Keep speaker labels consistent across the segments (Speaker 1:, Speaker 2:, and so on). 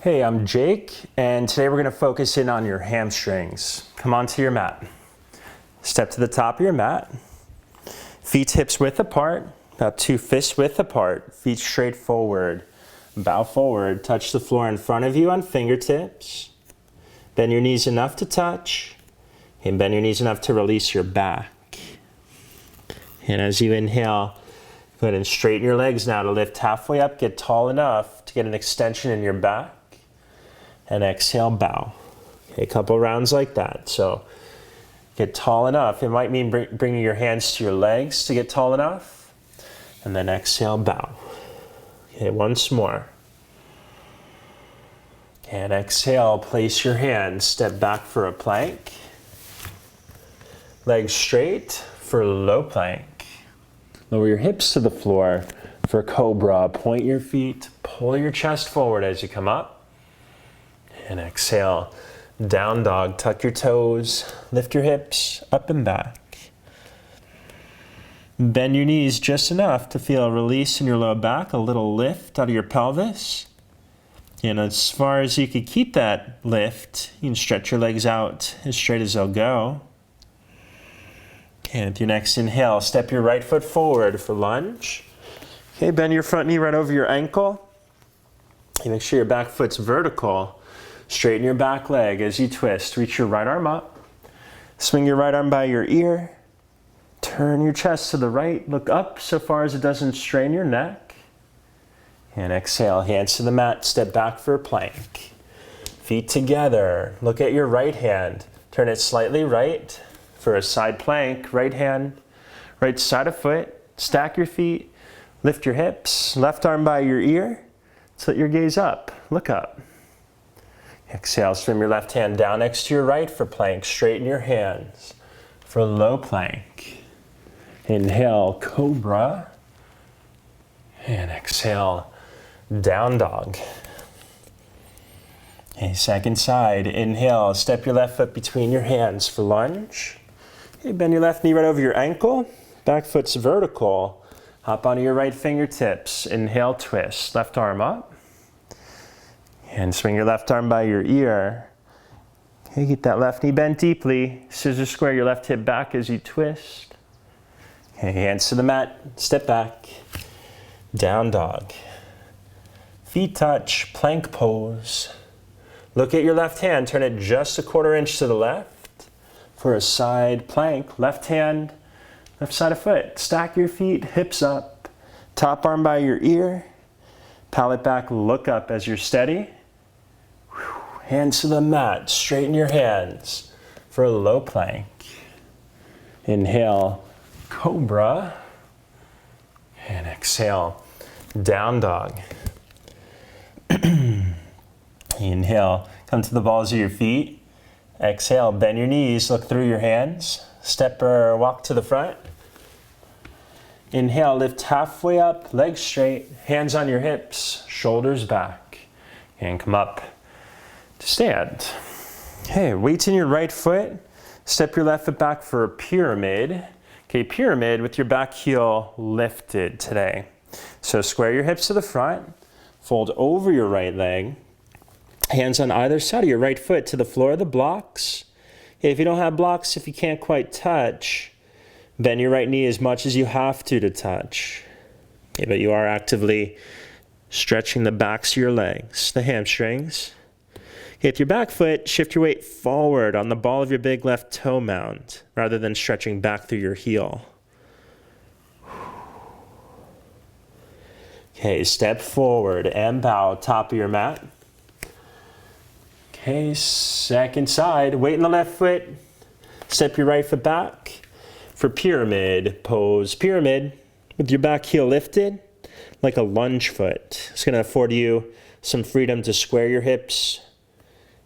Speaker 1: Hey, I'm Jake, and today we're going to focus in on your hamstrings. Come onto your mat. Step to the top of your mat. Feet hips width apart, about 2 fists width apart. Feet straight forward. Bow forward, touch the floor in front of you on fingertips. Bend your knees enough to touch, and bend your knees enough to release your back. And as you inhale, go ahead and straighten your legs now to lift halfway up, get tall enough to get an extension in your back. And exhale, bow. Okay, a couple rounds like that. So get tall enough. It might mean bringing your hands to your legs to get tall enough. And then exhale, bow. Okay, once more. And exhale, place your hands, step back for a plank. Legs straight for low plank. Lower your hips to the floor for Cobra. Point your feet, pull your chest forward as you come up. And exhale, down dog, tuck your toes, lift your hips up and back. Bend your knees just enough to feel a release in your low back, a little lift out of your pelvis. And as far as you could keep that lift, you can stretch your legs out as straight as they'll go. And with your next inhale, step your right foot forward for lunge. Okay, bend your front knee right over your ankle. And make sure your back foot's vertical. Straighten your back leg as you twist. Reach your right arm up. Swing your right arm by your ear. Turn your chest to the right. Look up so far as it doesn't strain your neck. And exhale, hands to the mat. Step back for a plank. Feet together. Look at your right hand. Turn it slightly right for a side plank. Right hand, right side of foot. Stack your feet. Lift your hips. Left arm by your ear. Tilt your gaze up. Look up. Exhale, swim your left hand down next to your right for plank. Straighten your hands for low plank. Inhale, Cobra. And exhale, down dog. Okay, second side. Inhale, step your left foot between your hands for lunge. Okay, bend your left knee right over your ankle. Back foot's vertical. Hop onto your right fingertips. Inhale, twist. Left arm up. And swing your left arm by your ear. Okay, keep that left knee bent deeply. Scissor square your left hip back as you twist. Okay, hands to the mat, step back. Down dog. Feet touch, plank pose. Look at your left hand, turn it just a 1/4 inch to the left for a side plank. Left hand, left side of foot. Stack your feet, hips up. Top arm by your ear. Palate back, look up as you're steady. Hands to the mat, straighten your hands for a low plank. Inhale, Cobra. And exhale, down dog. Inhale, come to the balls of your feet. Exhale, bend your knees, look through your hands. Step or walk to the front. Inhale, lift halfway up, legs straight, hands on your hips, shoulders back. And come up to stand. Okay, weights in your right foot. Step your left foot back for a pyramid. Okay, pyramid with your back heel lifted today. So square your hips to the front, fold over your right leg, hands on either side of your right foot to the floor of the blocks. Okay, if you don't have blocks, if you can't quite touch, bend your right knee as much as you have to touch. Okay, but you are actively stretching the backs of your legs, the hamstrings. Okay, with your back foot, shift your weight forward on the ball of your big left toe mound rather than stretching back through your heel. Okay, step forward and bow, top of your mat. Okay, second side, weight in the left foot. Step your right foot back for pyramid pose. Pyramid with your back heel lifted like a lunge foot. It's going to afford you some freedom to square your hips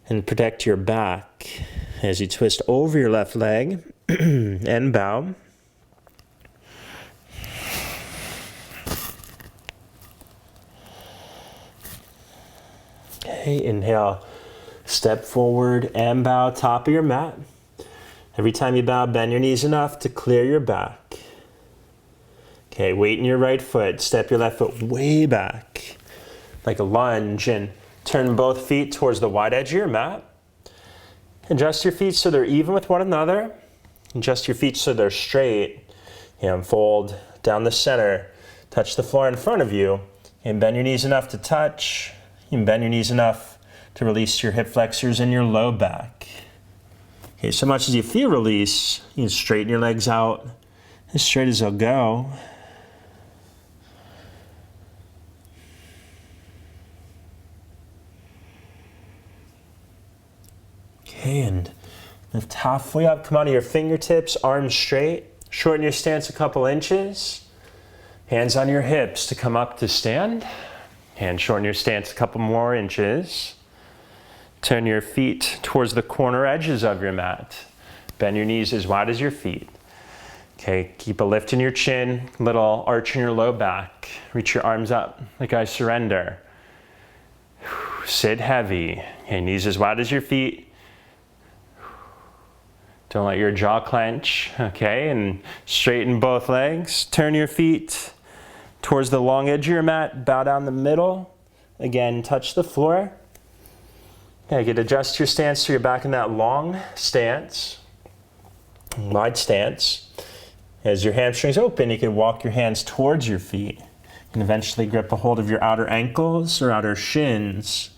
Speaker 1: and protect your back as you twist over your left leg and bow. Okay, inhale, step forward and bow, top of your mat. Every time you bow, bend your knees enough to clear your back. Okay, weight in your right foot, step your left foot way back like a lunge and Turn both feet towards the wide edge of your mat. Adjust your feet so they're even with one another. Adjust your feet so they're straight. And fold down the center. Touch the floor in front of you. And bend your knees enough to touch. And bend your knees enough to release your hip flexors and your low back. Okay, so much as you feel release, you can straighten your legs out as straight as they'll go. Okay, and lift halfway up. Come onto your fingertips, arms straight. Shorten your stance a couple inches. Hands on your hips to come up to stand. And shorten your stance a couple more inches. Turn your feet towards the corner edges of your mat. Bend your knees as wide as your feet. Okay, keep a lift in your chin, little arch in your low back. Reach your arms up like I surrender. Sit heavy. Okay, knees as wide as your feet. Don't let your jaw clench. Okay, and straighten both legs. Turn your feet towards the long edge of your mat. Bow down the middle. Again, touch the floor. Okay, you can adjust your stance so you're back in that long stance, wide stance. As your hamstrings open, you can walk your hands towards your feet and eventually grip a hold of your outer ankles or outer shins.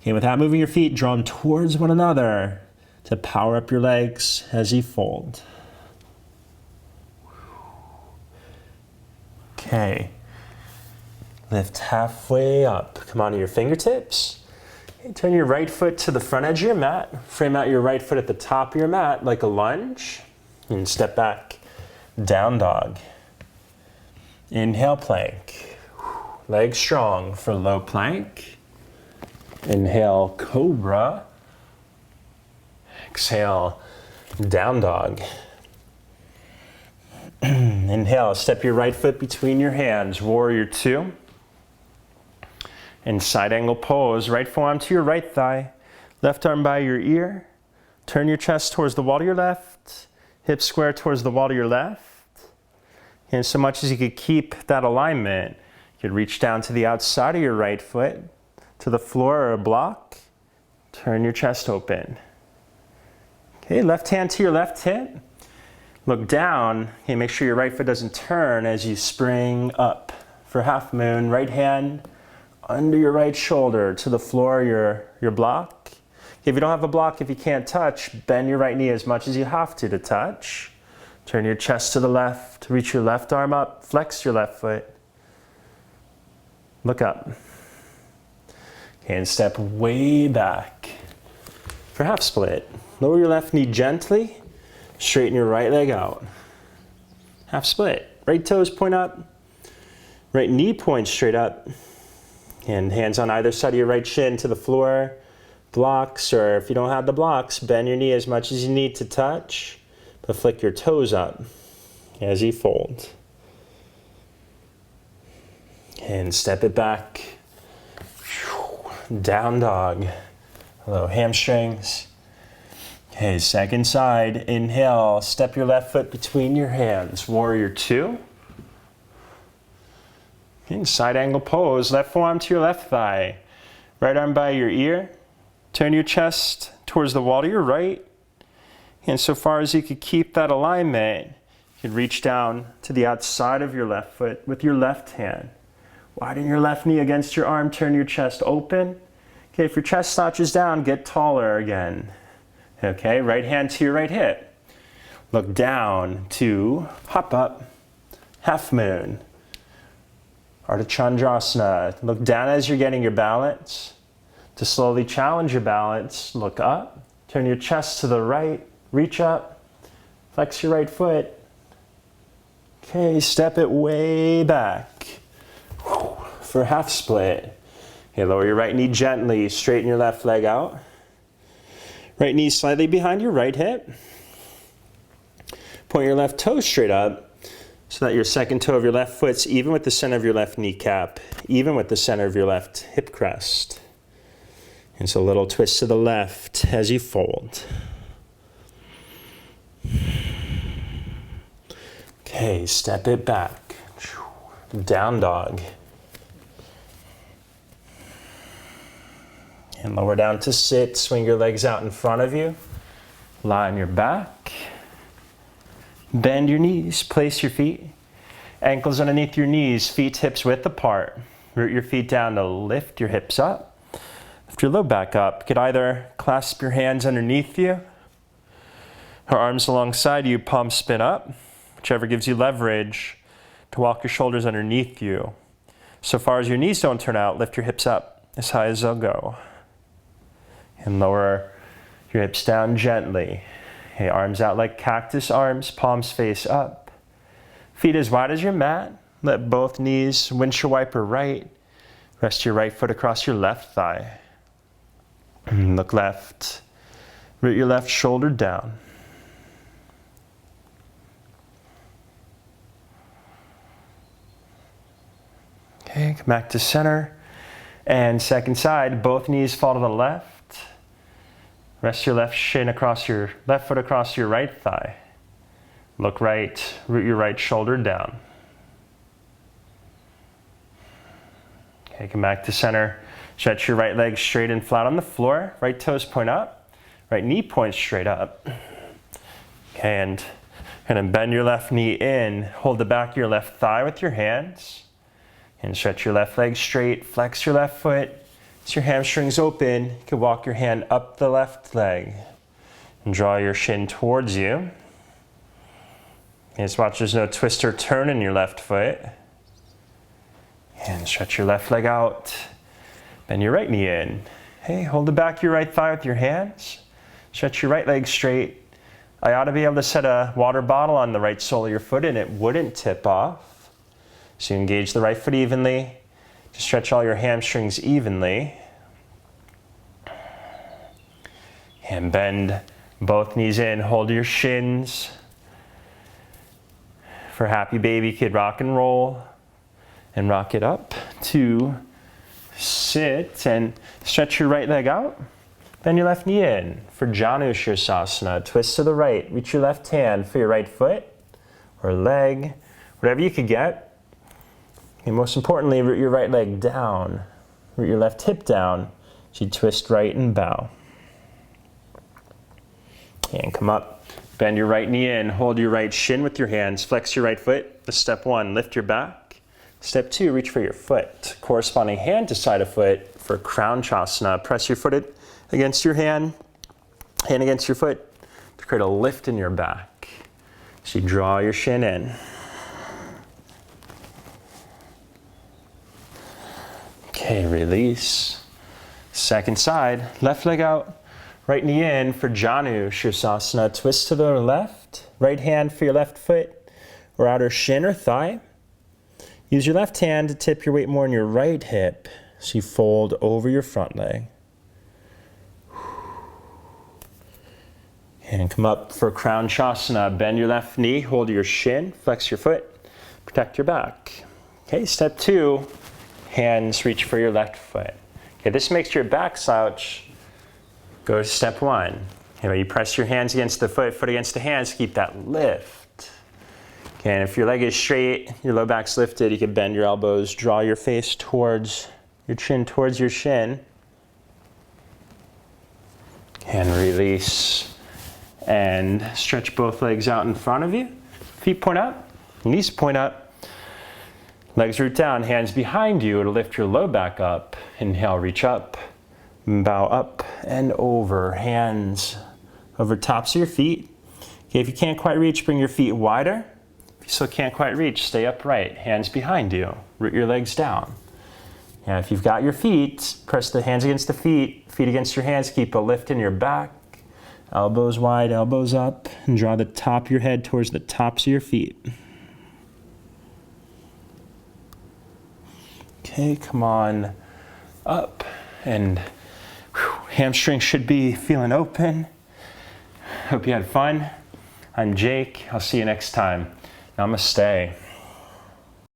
Speaker 1: Okay, without moving your feet, draw them towards one another to power up your legs as you fold. Okay, lift halfway up. Come onto your fingertips. Turn your right foot to the front edge of your mat. Frame out your right foot at the top of your mat like a lunge. And step back, down dog. Inhale, plank. Legs strong for low plank. Inhale, cobra. Exhale, down dog. Inhale, step your right foot between your hands, warrior two. In side angle pose, right forearm to your right thigh, left arm by your ear. Turn your chest towards the wall to your left, hips square towards the wall to your left. And so much as you could keep that alignment, you could reach down to the outside of your right foot, to the floor or a block. Turn your chest open. Okay, left hand to your left hip. Look down. Okay, make sure your right foot doesn't turn as you spring up for half moon. Right hand under your right shoulder to the floor, your block. If you don't have a block, if you can't touch, bend your right knee as much as you have to touch. Turn your chest to the left, reach your left arm up, flex your left foot. Look up. Okay, and step way back for half split. Lower your left knee gently, straighten your right leg out. Half split. Right toes point up, right knee points straight up. And hands on either side of your right shin to the floor. Blocks, or if you don't have the blocks, bend your knee as much as you need to touch, but flick your toes up as you fold. And step it back. Down dog. Hello, hamstrings. Okay, second side. Inhale, step your left foot between your hands. Warrior two. In side angle pose, left forearm to your left thigh. Right arm by your ear. Turn your chest towards the wall to your right. And so far as you could keep that alignment, you can reach down to the outside of your left foot with your left hand. Widen your left knee against your arm, turn your chest open. Okay, if your chest slouches down, get taller again. Okay, right hand to your right hip. Look down to hop up, half moon. Ardha Chandrasana. Look down as you're getting your balance. To slowly challenge your balance, look up. Turn your chest to the right. Reach up. Flex your right foot. Okay, step it way back. For half split. Okay, lower your right knee gently. Straighten your left leg out. Right knee slightly behind your right hip. Point your left toe straight up, so that your second toe of your left foot's even with the center of your left kneecap, even with the center of your left hip crest. And so a little twist to the left as you fold. Okay, step it back. Down dog. And lower down to sit. Swing your legs out in front of you. Lie on your back. Bend your knees. Place your feet. Ankles underneath your knees. Feet hips width apart. Root your feet down to lift your hips up. Lift your low back up. You could either clasp your hands underneath you or arms alongside you, palms spin up. Whichever gives you leverage to walk your shoulders underneath you. So far as your knees don't turn out, lift your hips up as high as they'll go. And lower your hips down gently. Okay, arms out like cactus arms, palms face up. Feet as wide as your mat. Let both knees windshield wiper right. Rest your right foot across your left thigh. Look left. Root your left shoulder down. Okay, come back to center. And second side, both knees fall to the left. Rest your left shin across your left foot across your right thigh. Look right, root your right shoulder down. Okay, come back to center. Stretch your right leg straight and flat on the floor. Right toes point up. Right knee points straight up. Okay, and bend your left knee in. Hold the back of your left thigh with your hands. And stretch your left leg straight. Flex your left foot. As your hamstrings open, you can walk your hand up the left leg. And draw your shin towards you. Just watch there's no twist or turn in your left foot. And stretch your left leg out. Bend your right knee in. Hey, hold the back of your right thigh with your hands. Stretch your right leg straight. I ought to be able to set a water bottle on the right sole of your foot and it wouldn't tip off. So you engage the right foot evenly. Just stretch all your hamstrings evenly. And bend both knees in. Hold your shins. For happy baby kid rock and roll. And rock it up to sit and stretch your right leg out. Bend your left knee in. For Janu Shirsasana, twist to the right. Reach your left hand for your right foot or leg, whatever you could get. And most importantly, root your right leg down. Root your left hip down. So you twist right and bow. And come up. Bend your right knee in. Hold your right shin with your hands. Flex your right foot. Step one, lift your back. Step two, reach for your foot. Corresponding hand to side of foot for Crown Chasana. Press your foot against your hand against your foot to create a lift in your back. So you draw your shin in. Okay, release. Second side, left leg out, right knee in for Janu Shirsasana. Twist to the left, right hand for your left foot or outer shin or thigh. Use your left hand to tip your weight more in your right hip. So you fold over your front leg. And come up for Crown Chasana. Bend your left knee, hold your shin, flex your foot, protect your back. Okay, step two, hands reach for your left foot. Okay, this makes your back slouch. Go to step one. You press your hands against the foot, foot against the hands, keep that lift. Okay, and if your leg is straight, your low back's lifted, you can bend your elbows, draw your face towards your chin, towards your shin. And release. And stretch both legs out in front of you. Feet point up, knees point up. Legs root down, hands behind you to lift your low back up. Inhale, reach up, bow up and over. Hands over tops of your feet. Okay, if you can't quite reach, bring your feet wider. If you still can't quite reach, stay upright. Hands behind you, root your legs down. Now, if you've got your feet, press the hands against the feet, feet against your hands, keep a lift in your back. Elbows wide, elbows up, and draw the top of your head towards the tops of your feet. Okay, come on up, and hamstrings should be feeling open. Hope you had fun. I'm Jake. I'll see you next time. Namaste.